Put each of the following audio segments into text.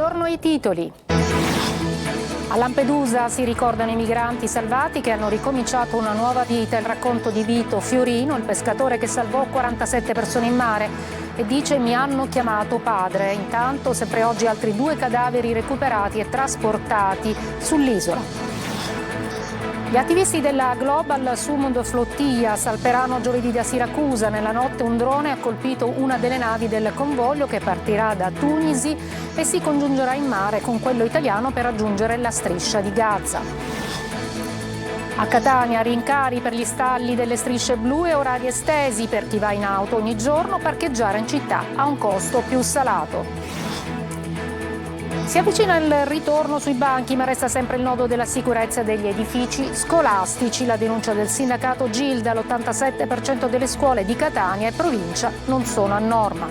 Buongiorno ai titoli. A Lampedusa si ricordano i migranti salvati che hanno ricominciato una nuova vita. Il racconto di Vito Fiorino, il pescatore che salvò 47 persone in mare e dice: mi hanno chiamato padre. Intanto sempre oggi altri 2 cadaveri recuperati e trasportati sull'isola. Gli attivisti della Global Sumud Flotilla salperanno giovedì da Siracusa. Nella notte un drone ha colpito una delle navi del convoglio che partirà da Tunisi e si congiungerà in mare con quello italiano per raggiungere la striscia di Gaza. A Catania rincari per gli stalli delle strisce blu e orari estesi per chi va in auto ogni giorno. Parcheggiare in città ha un costo più salato. Si avvicina il ritorno sui banchi, ma resta sempre il nodo della sicurezza degli edifici scolastici. La denuncia del sindacato Gilda: l'87% delle scuole di Catania e provincia non sono a norma.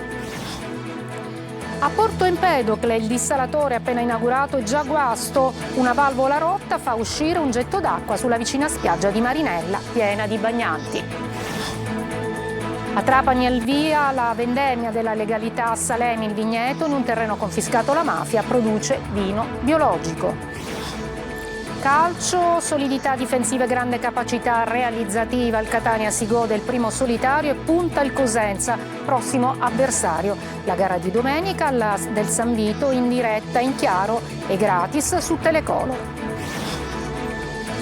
A Porto Empedocle il dissalatore appena inaugurato è già guasto. Una valvola rotta fa uscire un getto d'acqua sulla vicina spiaggia di Marinella, piena di bagnanti. A Trapani al via la vendemmia della legalità a Salemi. Il vigneto, in un terreno confiscato alla mafia, produce vino biologico. Calcio, solidità difensiva e grande capacità realizzativa. Il Catania si gode il primo solitario e punta il Cosenza, prossimo avversario. La gara di domenica del San Vito in diretta, in chiaro e gratis su Telecolor.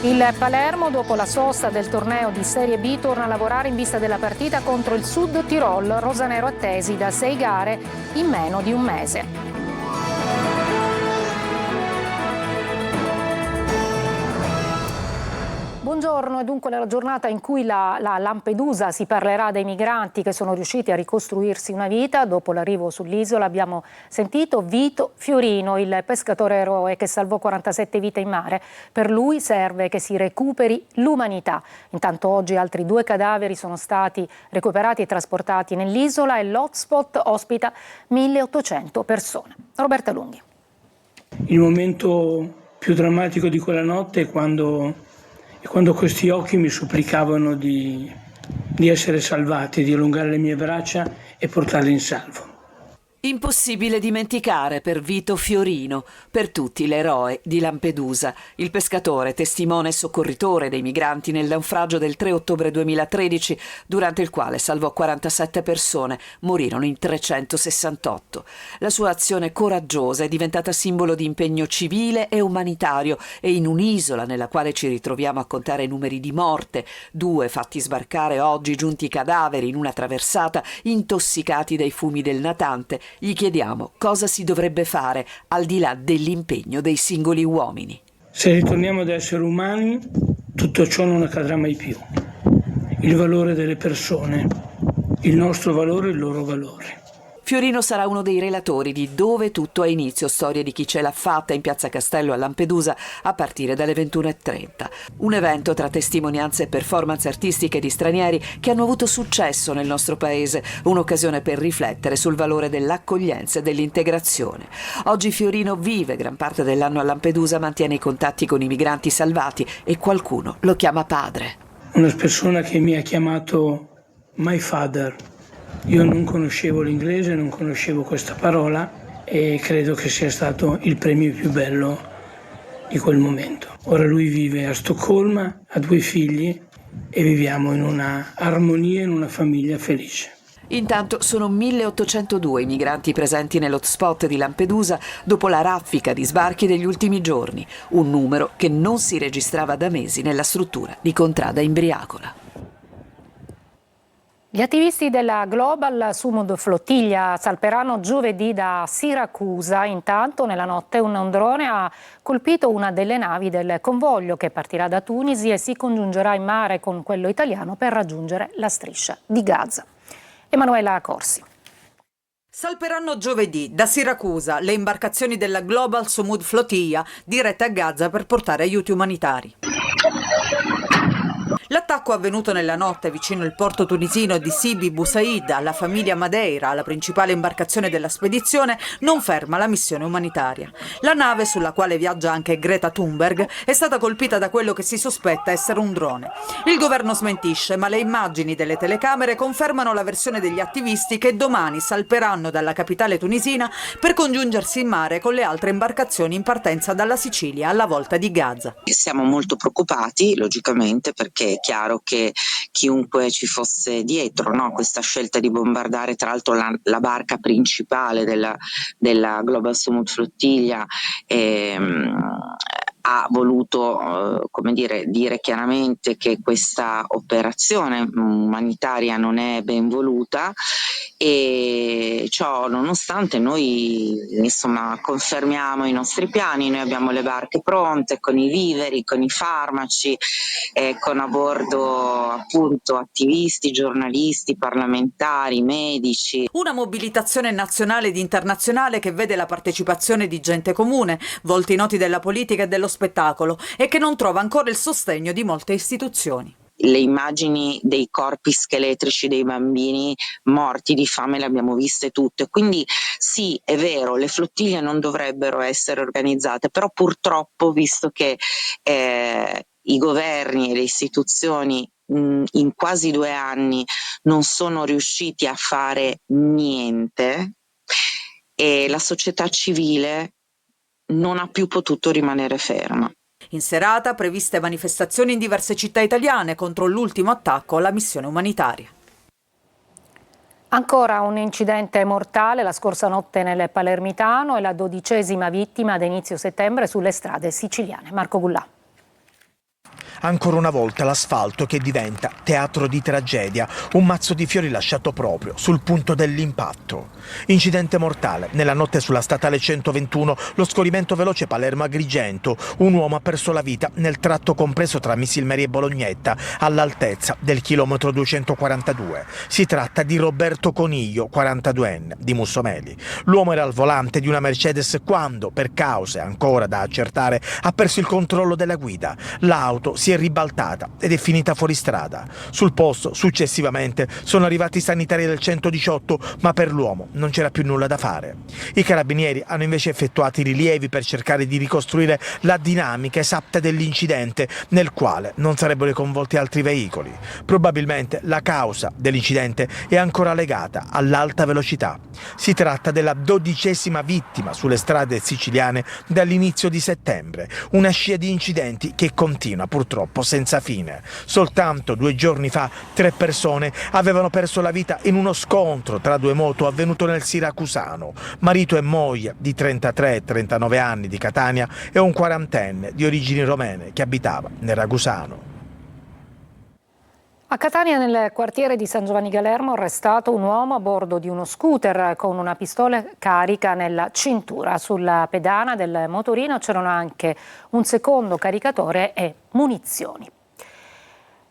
Il Palermo, dopo la sosta del torneo di Serie B, torna a lavorare in vista della partita contro il Sud Tirol, rosanero attesi da 6 gare in meno di un mese. Buongiorno, è dunque la giornata in cui la Lampedusa si parlerà dei migranti che sono riusciti a ricostruirsi una vita. Dopo l'arrivo sull'isola abbiamo sentito Vito Fiorino, il pescatore eroe che salvò 47 vite in mare. Per lui serve che si recuperi l'umanità. Intanto oggi altri 2 cadaveri sono stati recuperati e trasportati nell'isola e l'hotspot ospita 1800 persone. Roberta Lunghi. Il momento più drammatico di quella notte è quando questi occhi mi supplicavano di essere salvati, di allungare le mie braccia e portarli in salvo. Impossibile dimenticare per Vito Fiorino, per tutti l'eroe di Lampedusa, il pescatore, testimone e soccorritore dei migranti nel naufragio del 3 ottobre 2013, durante il quale salvò 47 persone, morirono in 368. La sua azione coraggiosa è diventata simbolo di impegno civile e umanitario, e in un'isola nella quale ci ritroviamo a contare i numeri di morte, 2 fatti sbarcare oggi giunti cadaveri in una traversata, intossicati dai fumi del natante, gli chiediamo cosa si dovrebbe fare al di là dell'impegno dei singoli uomini. Se ritorniamo ad essere umani, tutto ciò non accadrà mai più. Il valore delle persone, il nostro valore e il loro valore. Fiorino sarà uno dei relatori di Dove tutto ha inizio, storia di chi ce l'ha fatta, in Piazza Castello a Lampedusa a partire dalle 21:30. Un evento tra testimonianze e performance artistiche di stranieri che hanno avuto successo nel nostro paese, un'occasione per riflettere sul valore dell'accoglienza e dell'integrazione. Oggi Fiorino vive gran parte dell'anno a Lampedusa, mantiene i contatti con i migranti salvati e qualcuno lo chiama padre. Una persona che mi ha chiamato my father. Io non conoscevo l'inglese, non conoscevo questa parola e credo che sia stato il premio più bello di quel momento. Ora lui vive a Stoccolma, ha 2 figli e viviamo in una armonia, in una famiglia felice. Intanto sono 1802 i migranti presenti nell'hotspot di Lampedusa dopo la raffica di sbarchi degli ultimi giorni, un numero che non si registrava da mesi nella struttura di Contrada Imbriacola. Gli attivisti della Global Sumud Flotilla salperanno giovedì da Siracusa. Intanto nella notte un drone ha colpito una delle navi del convoglio che partirà da Tunisi e si congiungerà in mare con quello italiano per raggiungere la striscia di Gaza. Emanuela Corsi. Salperanno giovedì da Siracusa le imbarcazioni della Global Sumud Flotilla dirette a Gaza per portare aiuti umanitari. L'attacco avvenuto nella notte vicino il porto tunisino di Sidi Bou Said alla famiglia Madeira, la principale imbarcazione della spedizione, non ferma la missione umanitaria. La nave, sulla quale viaggia anche Greta Thunberg, è stata colpita da quello che si sospetta essere un drone. Il governo smentisce, ma le immagini delle telecamere confermano la versione degli attivisti che domani salperanno dalla capitale tunisina per congiungersi in mare con le altre imbarcazioni in partenza dalla Sicilia alla volta di Gaza. Siamo molto preoccupati, logicamente, perché è chiaro che chiunque ci fosse dietro, no? Questa scelta di bombardare tra l'altro la barca principale della Global Summit Flottiglia ha voluto dire chiaramente che questa operazione umanitaria non è ben voluta, e ciò nonostante noi confermiamo i nostri piani. Noi abbiamo le barche pronte con i viveri, con i farmaci, con a bordo appunto attivisti, giornalisti, parlamentari, medici. Una mobilitazione nazionale ed internazionale che vede la partecipazione di gente comune, volti noti della politica e dello spettacolo, e che non trova ancora il sostegno di molte istituzioni. Le immagini dei corpi scheletrici dei bambini morti di fame le abbiamo viste tutte, quindi sì, è vero, le flottiglie non dovrebbero essere organizzate, però purtroppo, visto che i governi e le istituzioni in quasi 2 anni non sono riusciti a fare niente, e la società civile non ha più potuto rimanere ferma. In serata previste manifestazioni in diverse città italiane contro l'ultimo attacco alla missione umanitaria. Ancora un incidente mortale la scorsa notte nel Palermitano e la 12ª vittima ad inizio settembre sulle strade siciliane. Marco Gullà. Ancora una volta l'asfalto che diventa teatro di tragedia, un mazzo di fiori lasciato proprio sul punto dell'impatto. Incidente mortale nella notte sulla statale 121, lo scorrimento veloce Palermo-Agrigento. Un uomo ha perso la vita nel tratto compreso tra Missilmeri e Bolognetta, all'altezza del chilometro 242. Si tratta di Roberto Coniglio, 42enne, di Mussomeli. L'uomo era al volante di una Mercedes quando, per cause ancora da accertare, ha perso il controllo della guida. L'auto si è ribaltata ed è finita fuori strada. Sul posto, successivamente, sono arrivati i sanitari del 118, ma per l'uomo non c'era più nulla da fare. I carabinieri hanno invece effettuato i rilievi per cercare di ricostruire la dinamica esatta dell'incidente, nel quale non sarebbero coinvolti altri veicoli. Probabilmente la causa dell'incidente è ancora legata all'alta velocità. Si tratta della 12ª vittima sulle strade siciliane dall'inizio di settembre, una scia di incidenti che continua purtroppo senza fine. Soltanto 2 giorni fa 3 persone avevano perso la vita in uno scontro tra 2 moto avvenuto nel Siracusano. Marito e moglie di 33 e 39 anni di Catania e un 40enne di origini romene che abitava nel Ragusano. A Catania, nel quartiere di San Giovanni Galermo, arrestato un uomo a bordo di uno scooter con una pistola carica nella cintura. Sulla pedana del motorino c'erano anche un secondo caricatore e munizioni.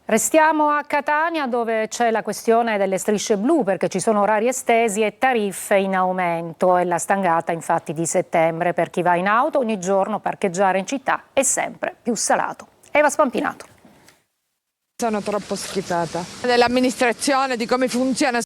Restiamo a Catania, dove c'è la questione delle strisce blu, perché ci sono orari estesi e tariffe in aumento. È la stangata infatti di settembre. Per chi va in auto ogni giorno parcheggiare in città è sempre più salato. Eva Spampinato. Sono troppo schifata dell'amministrazione, di come funziona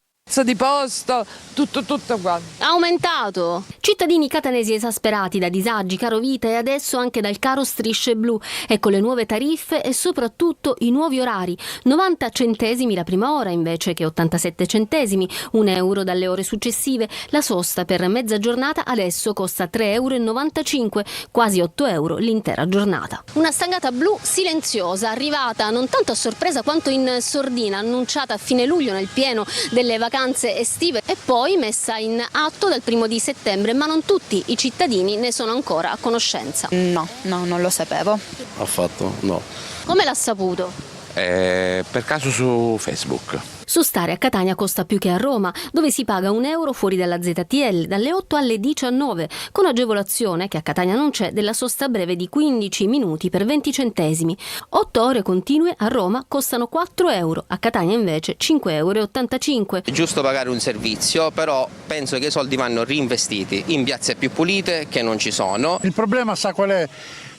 di posto, tutto qua. Aumentato! Cittadini catanesi esasperati da disagi, caro vita e adesso anche dal caro strisce blu. Ecco le nuove tariffe e soprattutto i nuovi orari. 90 centesimi la prima ora invece che 87 centesimi, 1 euro dalle ore successive. La sosta per mezza giornata adesso costa 3,95 euro, quasi 8 euro l'intera giornata. Una stangata blu silenziosa, arrivata non tanto a sorpresa quanto in sordina, annunciata a fine luglio nel pieno delle vacanze estive e poi messa in atto dal 1° di settembre, ma non tutti i cittadini ne sono ancora a conoscenza. No, non lo sapevo. Affatto no. Come l'ha saputo? Per caso su Facebook. Su stare a Catania costa più che a Roma, dove si paga 1 euro fuori dalla ZTL dalle 8 alle 19, con agevolazione, che a Catania non c'è, della sosta breve di 15 minuti per 20 centesimi. 8 ore continue a Roma costano 4 euro, a Catania invece 5,85 euro. È giusto pagare un servizio, però penso che i soldi vanno reinvestiti in piazze più pulite che non ci sono. Il problema sa qual è?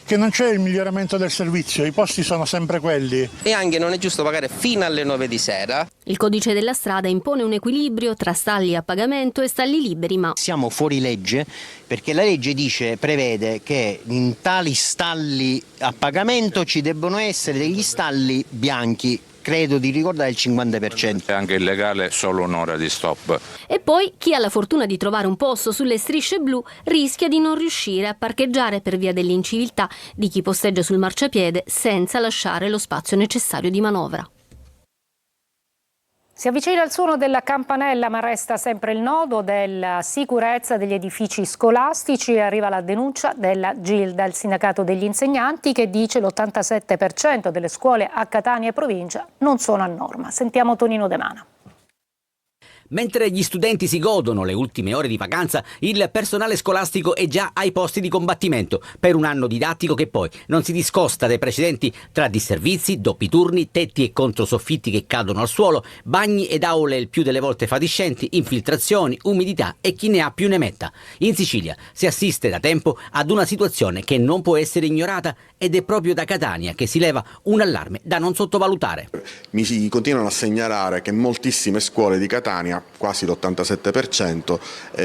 Che perché non c'è il miglioramento del servizio, i posti sono sempre quelli. E anche non è giusto pagare fino alle 9 di sera. Il codice della strada impone un equilibrio tra stalli a pagamento e stalli liberi, ma siamo fuori legge perché la legge prevede che in tali stalli a pagamento ci debbono essere degli stalli bianchi. Credo di ricordare il 50%. È anche illegale solo un'ora di stop. E poi chi ha la fortuna di trovare un posto sulle strisce blu rischia di non riuscire a parcheggiare per via dell'inciviltà di chi posteggia sul marciapiede senza lasciare lo spazio necessario di manovra. Si avvicina il suono della campanella, ma resta sempre il nodo della sicurezza degli edifici scolastici. Arriva la denuncia della Gilda, il sindacato degli insegnanti, che dice l'87% delle scuole a Catania e provincia non sono a norma. Sentiamo Tonino De Mana. Mentre gli studenti si godono le ultime ore di vacanza, il personale scolastico è già ai posti di combattimento per un anno didattico che poi non si discosta dai precedenti tra disservizi, doppi turni, tetti e controsoffitti che cadono al suolo, bagni ed aule il più delle volte fatiscenti, infiltrazioni, umidità e chi ne ha più ne metta. In Sicilia si assiste da tempo ad una situazione che non può essere ignorata ed è proprio da Catania che si leva un allarme da non sottovalutare. Mi continuano a segnalare che moltissime scuole di Catania, quasi l'87%,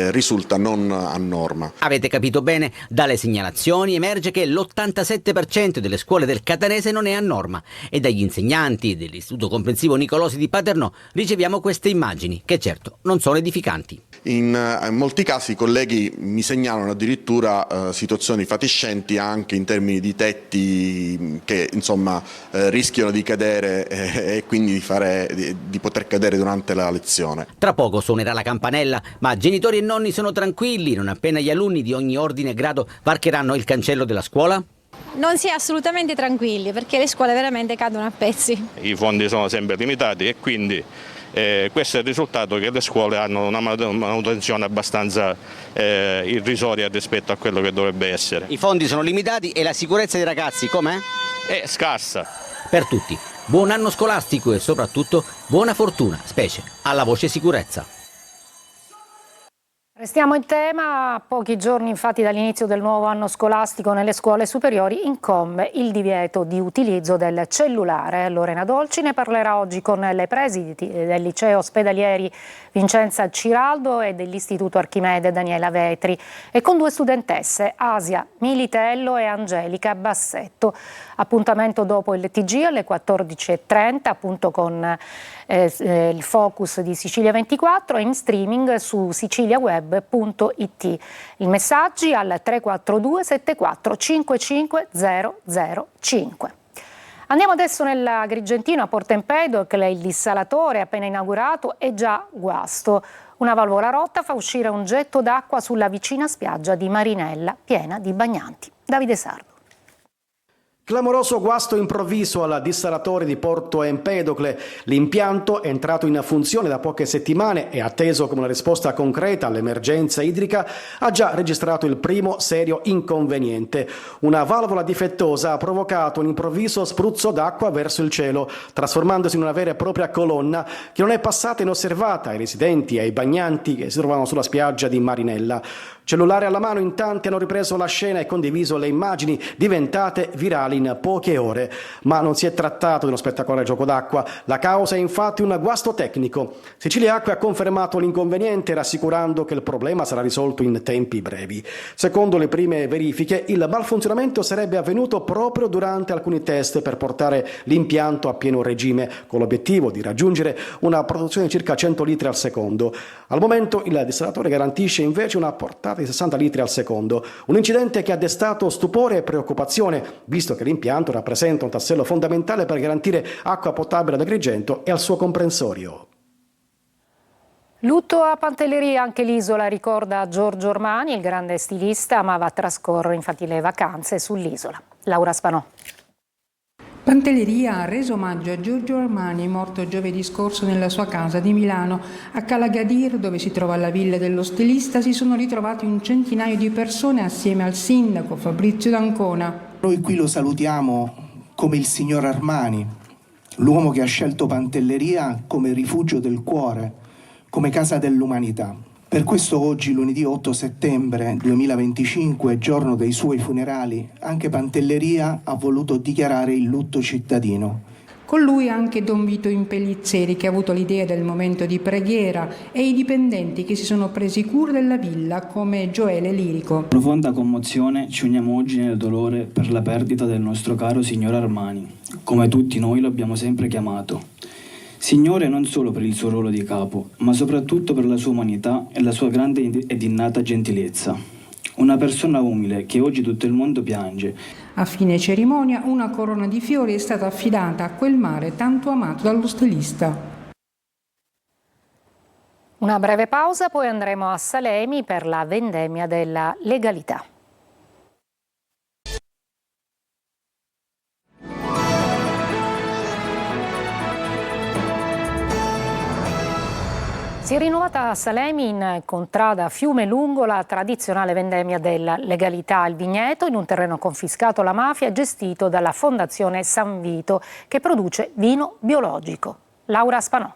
risulta non a norma. Avete capito bene, dalle segnalazioni emerge che l'87% delle scuole del catanese non è a norma e dagli insegnanti dell'Istituto Comprensivo Nicolosi di Paternò riceviamo queste immagini che certo non sono edificanti. In molti casi i colleghi mi segnalano addirittura situazioni fatiscenti anche in termini di tetti che insomma rischiano di cadere e quindi di poter cadere durante la lezione. Tra poco suonerà la campanella, ma genitori e nonni sono tranquilli non appena gli alunni di ogni ordine e grado varcheranno il cancello della scuola? Non si è assolutamente tranquilli perché le scuole veramente cadono a pezzi. I fondi sono sempre limitati e quindi questo è il risultato, che le scuole hanno una manutenzione abbastanza irrisoria rispetto a quello che dovrebbe essere. I fondi sono limitati e la sicurezza dei ragazzi com'è? È scarsa. Per tutti, buon anno scolastico e soprattutto buona fortuna, specie alla voce sicurezza. Restiamo in tema. A pochi giorni infatti dall'inizio del nuovo anno scolastico nelle scuole superiori incombe il divieto di utilizzo del cellulare. Lorena Dolci ne parlerà oggi con le presidi del liceo ospedalieri Vincenza Ciraldo e dell'Istituto Archimede Daniela Vetri e con due studentesse, Asia Militello e Angelica Bassetto. Appuntamento dopo il TG alle 14.30 appunto con il focus di Sicilia 24 in streaming su siciliaweb.it. I messaggi al 342 74 55 005. Andiamo adesso nell'Agrigentino a Porto Empedocle. Il dissalatore appena inaugurato è già guasto. Una valvola rotta fa uscire un getto d'acqua sulla vicina spiaggia di Marinella piena di bagnanti. Davide Sardo. Clamoroso guasto improvviso al dissalatore di Porto Empedocle. L'impianto è entrato in funzione da poche settimane e atteso come una risposta concreta all'emergenza idrica ha già registrato il primo serio inconveniente. Una valvola difettosa ha provocato un improvviso spruzzo d'acqua verso il cielo, trasformandosi in una vera e propria colonna che non è passata inosservata ai residenti e ai bagnanti che si trovavano sulla spiaggia di Marinella. Cellulare alla mano, in tanti hanno ripreso la scena e condiviso le immagini diventate virali in poche ore. Ma non si è trattato di uno spettacolare gioco d'acqua. La causa è infatti un guasto tecnico. Sicilia Acque ha confermato l'inconveniente rassicurando che il problema sarà risolto in tempi brevi. Secondo le prime verifiche, il malfunzionamento sarebbe avvenuto proprio durante alcuni test per portare l'impianto a pieno regime, con l'obiettivo di raggiungere una produzione di circa 100 litri al secondo. Al momento il dissalatore garantisce invece una portata di 60 litri al secondo, un incidente che ha destato stupore e preoccupazione, visto che l'impianto rappresenta un tassello fondamentale per garantire acqua potabile ad Agrigento e al suo comprensorio. Lutto a Pantelleria, anche l'isola ricorda Giorgio Ormani, il grande stilista, amava trascorrere infatti le vacanze sull'isola. Laura Spanò. Pantelleria ha reso omaggio a Giorgio Armani, morto giovedì scorso nella sua casa di Milano. A Cala Gadir, dove si trova la villa dello stilista, si sono ritrovati un centinaio di persone assieme al sindaco Fabrizio D'Ancona. Noi qui lo salutiamo come il signor Armani, l'uomo che ha scelto Pantelleria come rifugio del cuore, come casa dell'umanità. Per questo oggi, lunedì 8 settembre 2025, giorno dei suoi funerali, anche Pantelleria ha voluto dichiarare il lutto cittadino. Con lui anche Don Vito Impellizzeri, che ha avuto l'idea del momento di preghiera, e i dipendenti che si sono presi cura della villa, come Gioele Lirico. Profonda commozione ci uniamo oggi nel dolore per la perdita del nostro caro signor Armani, come tutti noi lo abbiamo sempre chiamato. Signore non solo per il suo ruolo di capo, ma soprattutto per la sua umanità e la sua grande ed innata gentilezza. Una persona umile che oggi tutto il mondo piange. A fine cerimonia una corona di fiori è stata affidata a quel mare tanto amato dallo stilista. Una breve pausa, poi andremo a Salemi per la vendemmia della legalità. Si è rinnovata a Salemi, in contrada Fiumelungo, la tradizionale vendemmia della legalità al vigneto in un terreno confiscato alla mafia gestito dalla Fondazione San Vito, che produce vino biologico. Laura Spanò.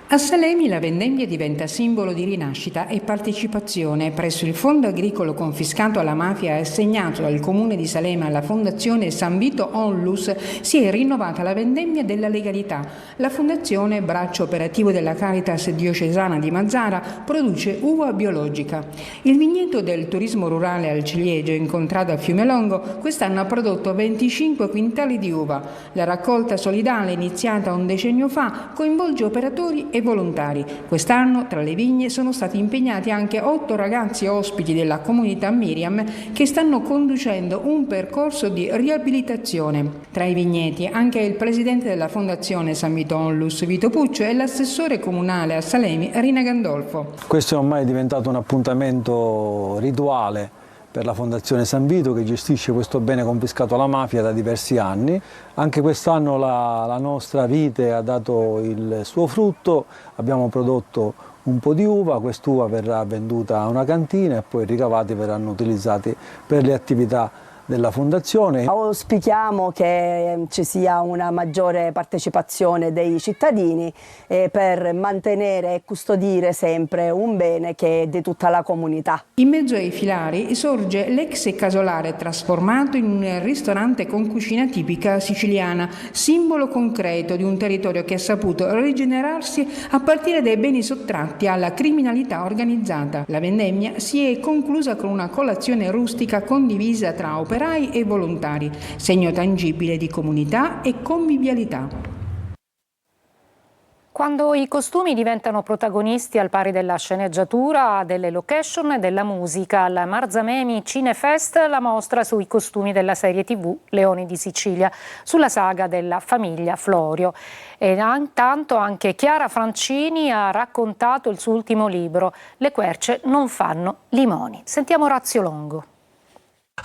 A Salemi la vendemmia diventa simbolo di rinascita e partecipazione. Presso il fondo agricolo confiscato alla mafia e assegnato dal comune di Salema alla fondazione San Vito Onlus si è rinnovata la vendemmia della legalità. La fondazione, braccio operativo della Caritas diocesana di Mazara, produce uva biologica. Il vigneto del turismo rurale al ciliegio, in contrada a Fiumelongo, quest'anno ha prodotto 25 quintali di uva. La raccolta solidale, iniziata un decennio fa, coinvolge operatori e volontari. Quest'anno tra le vigne sono stati impegnati anche 8 ragazzi ospiti della comunità Miriam che stanno conducendo un percorso di riabilitazione. Tra i vigneti anche il presidente della Fondazione San Vito Onlus, Vito Puccio, e l'assessore comunale a Salemi, Rina Gandolfo. Questo è ormai diventato un appuntamento rituale per la Fondazione San Vito, che gestisce questo bene confiscato alla mafia da diversi anni. Anche quest'anno la nostra vite ha dato il suo frutto, abbiamo prodotto un po' di uva, quest'uva verrà venduta a una cantina e poi i ricavati verranno utilizzati per le attività della Fondazione. Auspichiamo che ci sia una maggiore partecipazione dei cittadini per mantenere e custodire sempre un bene che è di tutta la comunità. In mezzo ai filari sorge l'ex casolare trasformato in un ristorante con cucina tipica siciliana, simbolo concreto di un territorio che ha saputo rigenerarsi a partire dai beni sottratti alla criminalità organizzata. La vendemmia si è conclusa con una colazione rustica condivisa tra operai e volontari, segno tangibile di comunità e convivialità. Quando i costumi diventano protagonisti al pari della sceneggiatura, delle location e della musica, al Marzamemi Cinefest la mostra sui costumi della serie TV Leoni di Sicilia, sulla saga della famiglia Florio. E intanto anche Chiara Francini ha raccontato il suo ultimo libro, Le querce non fanno limoni. Sentiamo Orazio Longo.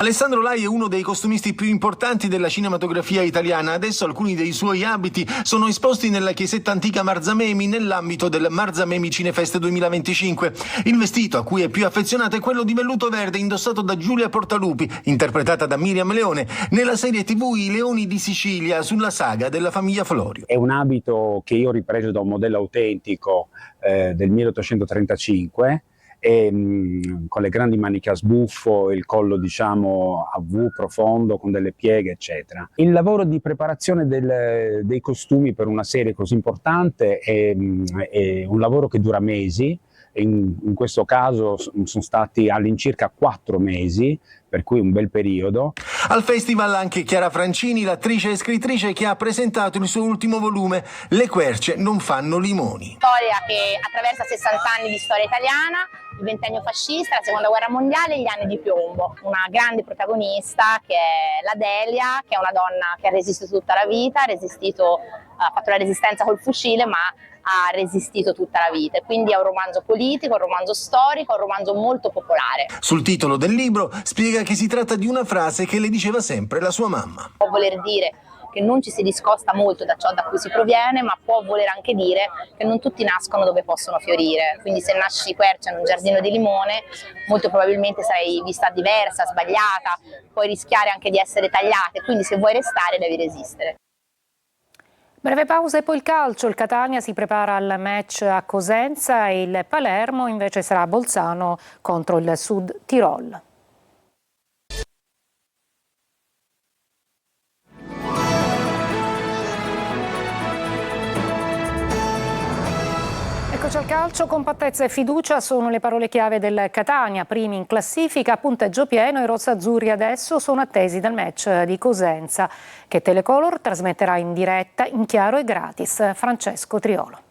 Alessandro Lai è uno dei costumisti più importanti della cinematografia italiana. Adesso alcuni dei suoi abiti sono esposti nella chiesetta antica Marzamemi nell'ambito del Marzamemi Cinefest 2025. Il vestito a cui è più affezionato è quello di velluto verde indossato da Giulia Portalupi, interpretata da Miriam Leone, nella serie TV I Leoni di Sicilia sulla saga della famiglia Florio. È un abito che io ho ripreso da un modello autentico del 1835, con le grandi maniche a sbuffo, il collo diciamo a V profondo con delle pieghe eccetera. Il lavoro di preparazione dei costumi per una serie così importante è un lavoro che dura mesi. In questo caso sono stati all'incirca 4 mesi, per cui un bel periodo. Al festival anche Chiara Francini, l'attrice e scrittrice che ha presentato il suo ultimo volume, Le querce non fanno limoni. Storia che attraversa 60 anni di storia italiana, il ventennio fascista, la seconda guerra mondiale e gli anni di piombo. Una grande protagonista che è la Delia, che è una donna che ha resistito tutta la vita, ha fatto la resistenza col fucile, ma ha resistito tutta la vita. Quindi è un romanzo politico, un romanzo storico, un romanzo molto popolare. Sul titolo del libro spiega che si tratta di una frase che le diceva sempre la sua mamma. Può voler dire che non ci si discosta molto da ciò da cui si proviene, ma può voler anche dire che non tutti nascono dove possono fiorire. Quindi se nasci quercia in un giardino di limone, molto probabilmente sarai vista diversa, sbagliata, puoi rischiare anche di essere tagliata, quindi se vuoi restare devi resistere. Breve pausa e poi il calcio. Il Catania si prepara al match a Cosenza e il Palermo invece sarà a Bolzano contro il Sud Tirol. Eccoci al calcio, compattezza e fiducia sono le parole chiave del Catania, primi in classifica, a punteggio pieno. I rossazzurri adesso sono attesi dal match di Cosenza che Telecolor trasmetterà in diretta, in chiaro e gratis. Francesco Triolo.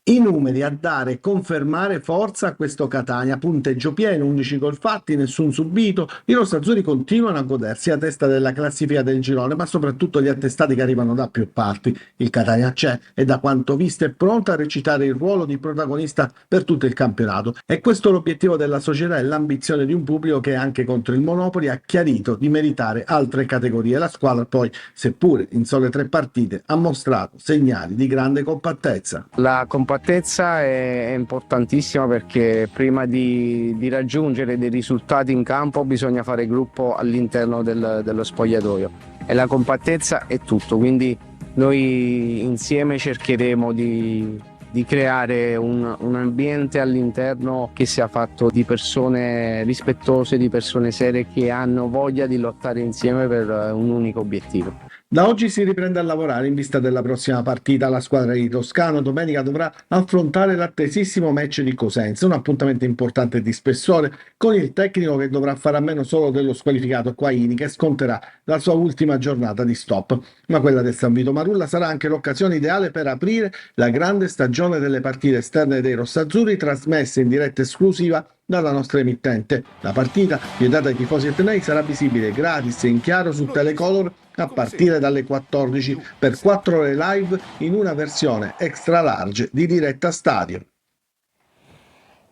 I numeri a dare e confermare forza a questo Catania, punteggio pieno, 11 gol fatti, nessun subito. I rossazzurri continuano a godersi a testa della classifica del girone, ma soprattutto gli attestati che arrivano da più parti. Il Catania c'è e da quanto visto è pronto a recitare il ruolo di protagonista per tutto il campionato. E questo è l'obiettivo della società e l'ambizione di un pubblico che anche contro il Monopoli ha chiarito di meritare altre categorie. La squadra poi, seppure in sole 3 partite, ha mostrato segnali di grande compattezza. La compattezza è importantissima perché prima di raggiungere dei risultati in campo bisogna fare gruppo all'interno dello spogliatoio e la compattezza è tutto, quindi noi insieme cercheremo di creare un ambiente all'interno che sia fatto di persone rispettose, di persone serie che hanno voglia di lottare insieme per un unico obiettivo. Da oggi si riprende a lavorare in vista della prossima partita. La squadra di Toscano domenica dovrà affrontare l'attesissimo match di Cosenza, un appuntamento importante di spessore con il tecnico che dovrà fare a meno solo dello squalificato Quaini che sconterà la sua ultima giornata di stop. Ma quella del San Vito Marulla sarà anche l'occasione ideale per aprire la grande stagione delle partite esterne dei rossazzurri trasmesse in diretta esclusiva dalla nostra emittente. La partita, vietata ai tifosi etnei, sarà visibile gratis e in chiaro su Telecolor a partire dalle 14 per 4 ore live in una versione extra large di diretta stadio.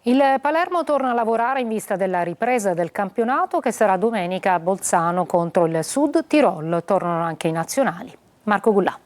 Il Palermo torna a lavorare in vista della ripresa del campionato che sarà domenica a Bolzano contro il Sud Tirol. Tornano anche i nazionali. Marco Gullà.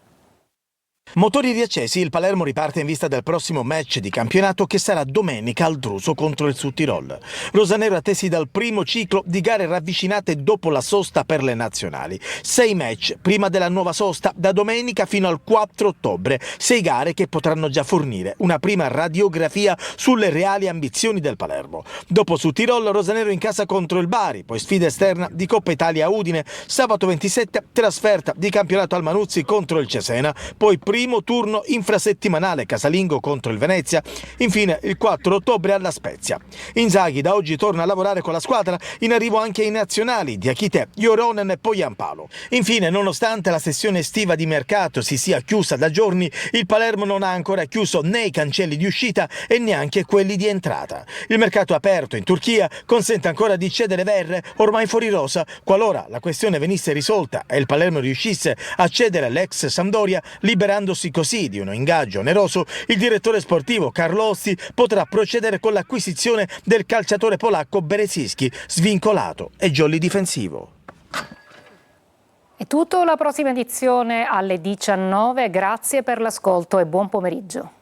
Motori riaccesi, il Palermo riparte in vista del prossimo match di campionato che sarà domenica al Druso contro il Sud Tirol. Rosanero attesi dal primo ciclo di gare ravvicinate dopo la sosta per le nazionali. 6 match prima della nuova sosta da domenica fino al 4 ottobre. 6 gare che potranno già fornire una prima radiografia sulle reali ambizioni del Palermo. Dopo Sud Tirol, Rosanero in casa contro il Bari, poi sfida esterna di Coppa Italia a Udine, sabato 27 trasferta di campionato al Manuzzi contro il Cesena, poi primo turno infrasettimanale casalingo contro il Venezia, infine il 4 ottobre alla Spezia. Inzaghi da oggi torna a lavorare con la squadra, in arrivo anche i nazionali di Diakite, Joronen e Poyampalo. Infine, nonostante la sessione estiva di mercato si sia chiusa da giorni, il Palermo non ha ancora chiuso né i cancelli di uscita e neanche quelli di entrata. Il mercato aperto in Turchia consente ancora di cedere Verre, ormai fuori rosa, qualora la questione venisse risolta e il Palermo riuscisse a cedere all'ex Sampdoria, liberandosi così di uno ingaggio oneroso, il direttore sportivo Carlo Ossi potrà procedere con l'acquisizione del calciatore polacco Berezinski, svincolato e jolly difensivo. È tutto, la prossima edizione alle 19. Grazie per l'ascolto e buon pomeriggio.